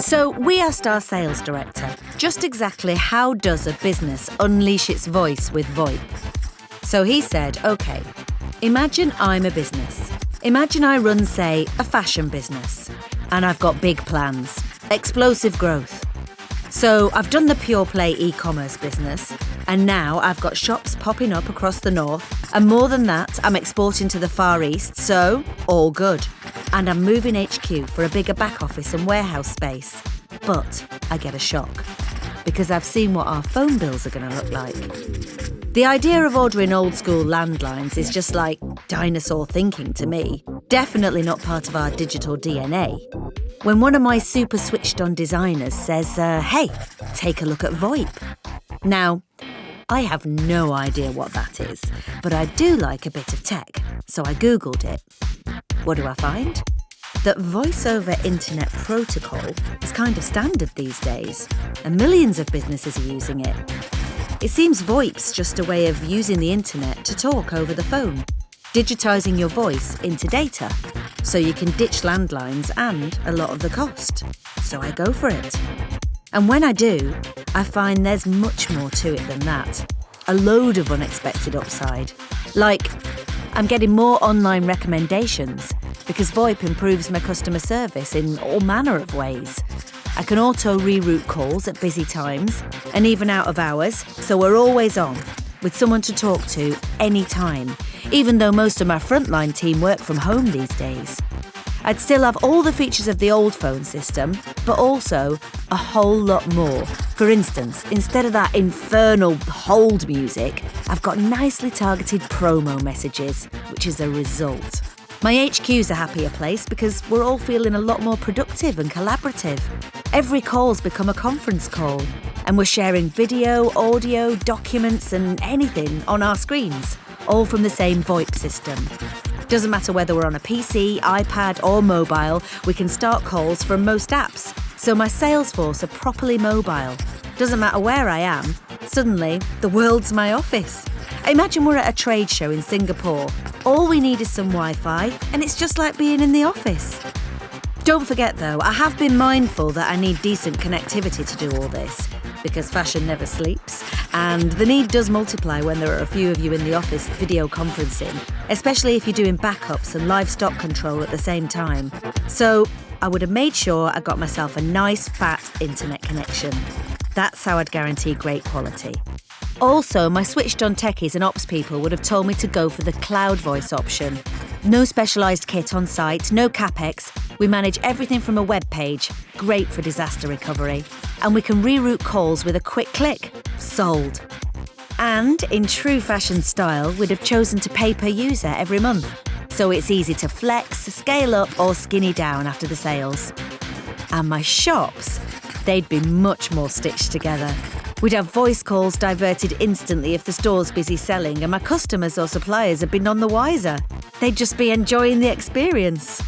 So we asked our sales director just exactly how does a business unleash its voice with VoIP. So he said, OK, imagine I'm a business. Imagine I run, say, a fashion business, and I've got big plans, explosive growth. So I've done the pure play e-commerce business, and now I've got shops popping up across the north, and more than that, I'm exporting to the Far East, so all good. And I'm moving HQ for a bigger back office and warehouse space. But I get a shock, because I've seen what our phone bills are going to look like. The idea of ordering old school landlines is just like dinosaur thinking to me. Definitely not part of our digital DNA. When one of my super switched on designers says, hey, take a look at VoIP. Now, I have no idea what that is, but I do like a bit of tech, so I Googled it. What do I find? That voice over internet protocol is kind of standard these days, and millions of businesses are using it. It seems VoIP's just a way of using the internet to talk over the phone, digitising your voice into data, so you can ditch landlines and a lot of the cost. So I go for it. And when I do, I find there's much more to it than that. A load of unexpected upside. Like, I'm getting more online recommendations because VoIP improves my customer service in all manner of ways. I can auto-reroute calls at busy times and even out of hours, so we're always on, with someone to talk to any time, even though most of my frontline team work from home these days. I'd still have all the features of the old phone system, but also a whole lot more. For instance, instead of that infernal hold music, I've got nicely targeted promo messages, which is a result. My HQ's a happier place because we're all feeling a lot more productive and collaborative. Every call's become a conference call, and we're sharing video, audio, documents and anything on our screens, all from the same VoIP system. Doesn't matter whether we're on a PC, iPad or mobile, we can start calls from most apps. So my sales force are properly mobile. Doesn't matter where I am, suddenly the world's my office. Imagine we're at a trade show in Singapore. All we need is some Wi-Fi, and it's just like being in the office. Don't forget though, I have been mindful that I need decent connectivity to do all this, because fashion never sleeps, and the need does multiply when there are a few of you in the office video conferencing, especially if you're doing backups and live stock control at the same time. So I would have made sure I got myself a nice fat internet connection. That's how I'd guarantee great quality. Also, my switched-on techies and ops people would have told me to go for the cloud voice option. No specialised kit on site, no capex. We manage everything from a web page. Great for disaster recovery. And we can reroute calls with a quick click. Sold. And in true fashion style, we'd have chosen to pay per user every month. So it's easy to flex, scale up or skinny down after the sales. And my shops, they'd be much more stitched together. We'd have voice calls diverted instantly if the store's busy selling and my customers or suppliers have been none the wiser. They'd just be enjoying the experience.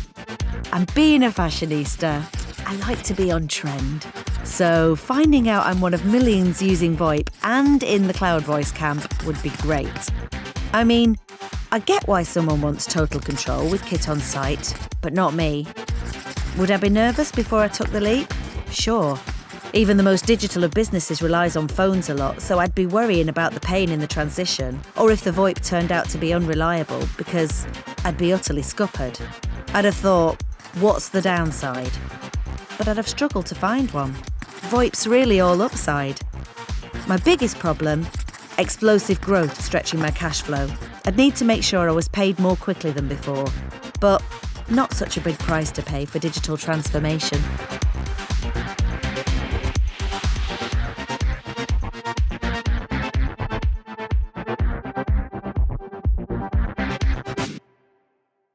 And being a fashionista, I like to be on trend. So finding out I'm one of millions using VoIP and in the cloud voice camp would be great. I mean, I get why someone wants total control with kit on site, but not me. Would I be nervous before I took the leap? Sure. Even the most digital of businesses relies on phones a lot, so I'd be worrying about the pain in the transition, or if the VoIP turned out to be unreliable, because I'd be utterly scuppered. I'd have thought, what's the downside? But I'd have struggled to find one. VoIP's really all upside. My biggest problem? Explosive growth stretching my cash flow. I'd need to make sure I was paid more quickly than before, but not such a big price to pay for digital transformation.